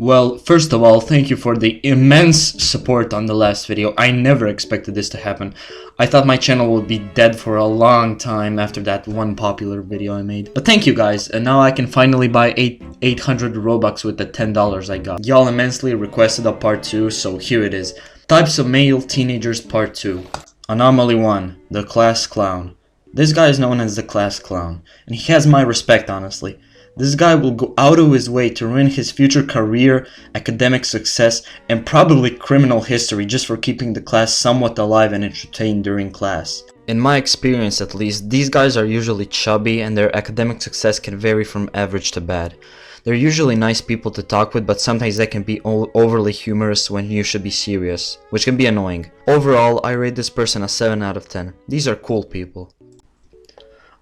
Well, first of all, thank you for the immense support on the last video. I never expected this to happen. I thought my channel would be dead for a long time after that one popular video I made. But thank you guys, and now I can finally buy 800 Robux with the $10 I got. Y'all immensely requested a part 2, so here it is. Types of male teenagers part 2. Anomaly 1, the class clown. This guy is known as the class clown, and he has my respect, honestly. This guy will go out of his way to ruin his future career, academic success, and probably criminal history just for keeping the class somewhat alive and entertained during class. In my experience at least, these guys are usually chubby and their academic success can vary from average to bad. They're usually nice people to talk with, but sometimes they can be overly humorous when you should be serious, which can be annoying. Overall, I rate this person a 7 out of 10. These are cool people.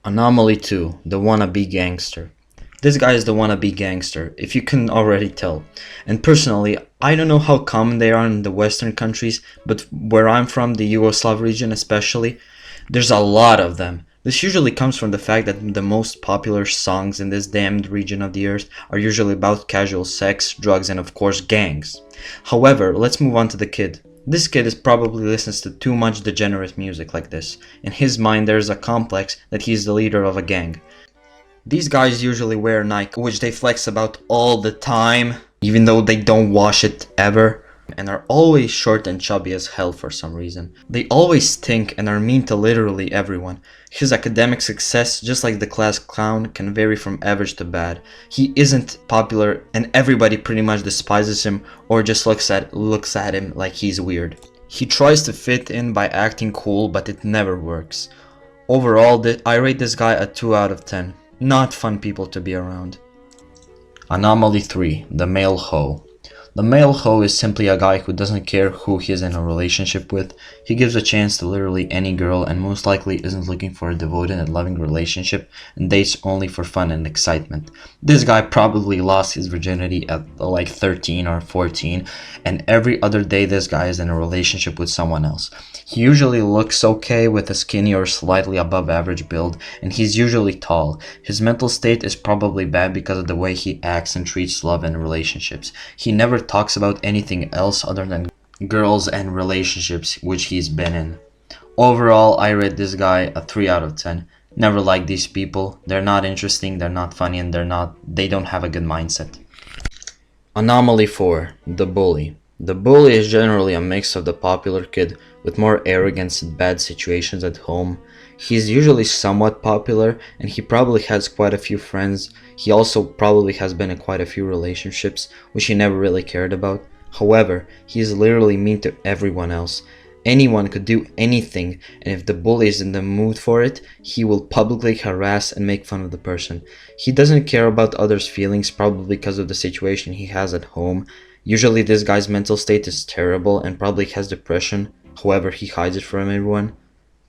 Anomaly 2, the Wannabe Gangster. This guy is the wannabe gangster, if you can already tell. And personally, I don't know how common they are in the Western countries, but where I'm from, the Yugoslav region especially, there's a lot of them. This usually comes from the fact that the most popular songs in this damned region of the earth are usually about casual sex, drugs, and of course gangs. However, let's move on to the kid. This kid is probably listens to too much degenerate music like this. In his mind, there's a complex that he's the leader of a gang. These guys usually wear Nike, which they flex about all the time, even though they don't wash it ever, and are always short and chubby as hell for some reason. They always stink and are mean to literally everyone. His academic success, just like the class clown, can vary from average to bad. He isn't popular and everybody pretty much despises him or just looks at him like he's weird. He tries to fit in by acting cool, but it never works. Overall, I rate this guy a 2 out of 10. Not fun people to be around. Anomaly 3, the Male Hoe. The Male Hoe is simply a guy who doesn't care who he is in a relationship with. He gives a chance to literally any girl and most likely isn't looking for a devoted and loving relationship and dates only for fun and excitement. This guy probably lost his virginity at like 13 or 14, and every other day this guy is in a relationship with someone else. He usually looks okay with a skinny or slightly above average build, and he's usually tall. His mental state is probably bad because of the way he acts and treats love and relationships. He never talks about anything else other than girls and relationships which he's been in. Overall, I rate this guy a 3 out of 10. Never liked these people. They're not interesting, they're not funny, and they don't have a good mindset. Anomaly 4, the bully. The bully is generally a mix of the popular kid with more arrogance and bad situations at home. He's usually somewhat popular and he probably has quite a few friends. He also probably has been in quite a few relationships which he never really cared about. However, he is literally mean to everyone else. Anyone could do anything, and if the bully is in the mood for it, he will publicly harass and make fun of the person. He doesn't care about others' feelings, probably because of the situation he has at home. Usually this guy's mental state is terrible and probably has depression, however he hides it from everyone.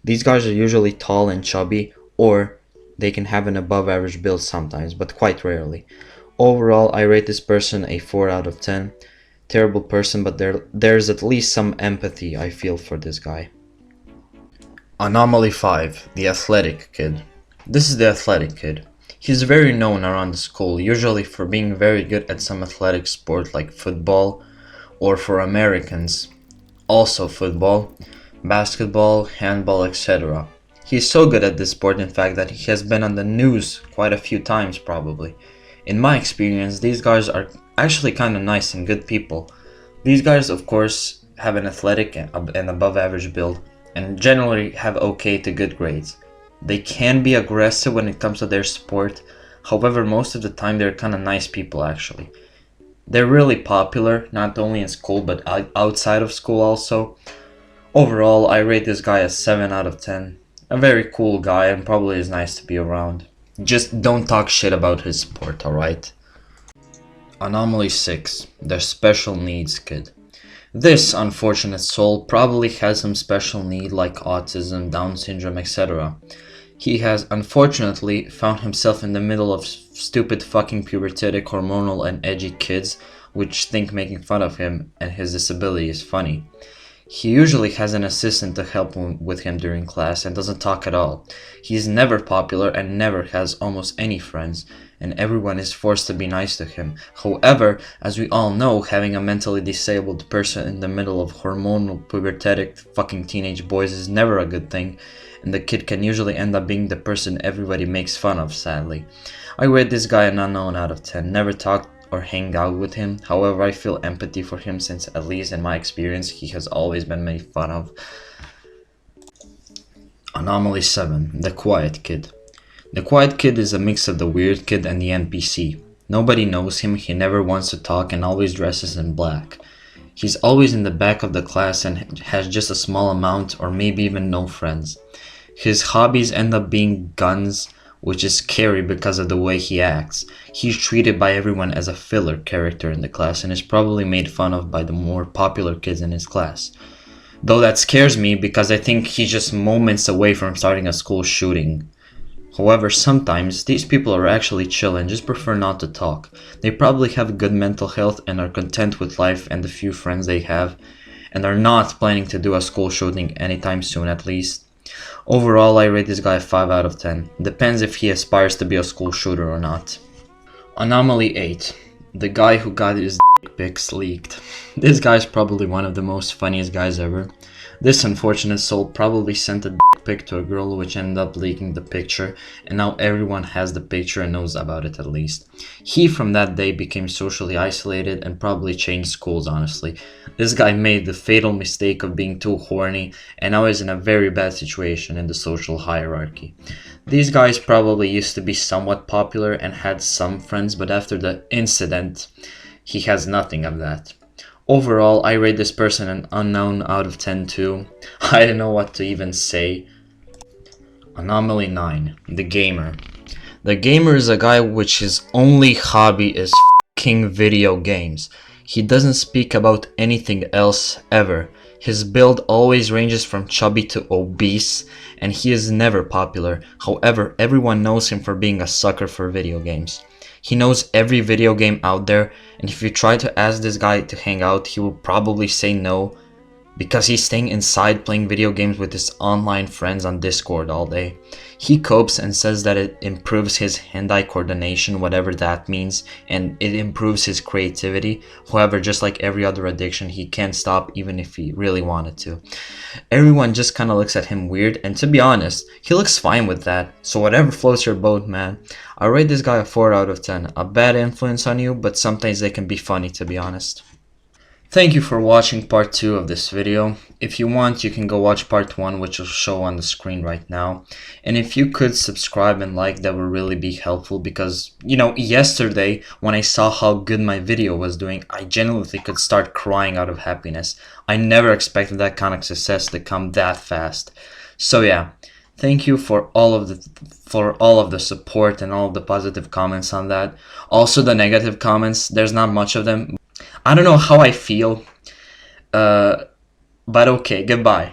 These guys are usually tall and chubby, or they can have an above average build sometimes, but quite rarely. Overall, I rate this person a 4 out of 10. Terrible person, but there's at least some empathy I feel for this guy. Anomaly 5, the athletic kid. This is the athletic kid. He's very known around the school, usually for being very good at some athletic sport like football, or for Americans, also football, basketball, handball, etc. He's so good at this sport, in fact, that he has been on the news quite a few times probably. In my experience, these guys are actually kind of nice and good people. These guys, of course, have an athletic and above average build, and generally have okay to good grades. They can be aggressive when it comes to their sport, however most of the time they're kind of nice people actually. They're really popular, not only in school but outside of school also. Overall, I rate this guy a 7 out of 10. A very cool guy and probably is nice to be around. Just don't talk shit about his sport, alright? Anomaly 6, the special needs kid. This unfortunate soul probably has some special need like autism, Down syndrome, etc. He has unfortunately found himself in the middle of stupid fucking pubertetic, hormonal and edgy kids which think making fun of him and his disability is funny. He usually has an assistant to help with him during class and doesn't talk at all. He's never popular and never has almost any friends, and everyone is forced to be nice to him. However, as we all know, having a mentally disabled person in the middle of hormonal pubertetic fucking teenage boys is never a good thing, and the kid can usually end up being the person everybody makes fun of, sadly. I rate this guy an unknown out of 10, never talked or hang out with him. However, I feel empathy for him since, at least in my experience, he has always been made fun of. Anomaly 7. The Quiet Kid. The Quiet Kid is a mix of the weird kid and the NPC. Nobody knows him, he never wants to talk and always dresses in black. He's always in the back of the class and has just a small amount or maybe even no friends. His hobbies end up being guns, which is scary because of the way he acts. He's treated by everyone as a filler character in the class and is probably made fun of by the more popular kids in his class. Though that scares me because I think he's just moments away from starting a school shooting. However, sometimes these people are actually chill and just prefer not to talk. They probably have good mental health and are content with life and the few friends they have, and are not planning to do a school shooting anytime soon at least. Overall, I rate this guy 5 out of 10. Depends if he aspires to be a school shooter or not. Anomaly 8. The guy who got his dick pics leaked. This guy's probably one of the most funniest guys ever. This unfortunate soul probably sent a dick pic to a girl which ended up leaking the picture, and now everyone has the picture and knows about it at least. He from that day became socially isolated and probably changed schools, honestly. This guy made the fatal mistake of being too horny and now is in a very bad situation in the social hierarchy. These guys probably used to be somewhat popular and had some friends, but after the incident, he has nothing of that. Overall, I rate this person an unknown out of 10 too. I don't know what to even say. Anomaly 9. The Gamer. The Gamer is a guy which his only hobby is f***ing video games. He doesn't speak about anything else ever. His build always ranges from chubby to obese, and he is never popular. However, everyone knows him for being a sucker for video games. He knows every video game out there, and if you try to ask this guy to hang out, he will probably say no, because he's staying inside playing video games with his online friends on Discord all day. He copes and says that it improves his hand-eye coordination, whatever that means, and it improves his creativity. However, just like every other addiction, he can't stop even if he really wanted to. Everyone just kinda looks at him weird, and to be honest, he looks fine with that, so whatever floats your boat, man. I rate this guy a 4 out of 10. A bad influence on you, but sometimes they can be funny, to be honest. Thank you for watching part 2 of this video. If you want, you can go watch part 1, which will show on the screen right now. And if you could subscribe and like, that would really be helpful, because, you know, yesterday when I saw how good my video was doing, I genuinely could start crying out of happiness. I never expected that kind of success to come that fast. So yeah, thank you for all of the support and all of the positive comments on that. Also the negative comments, there's not much of them. I don't know how I feel, but okay, goodbye.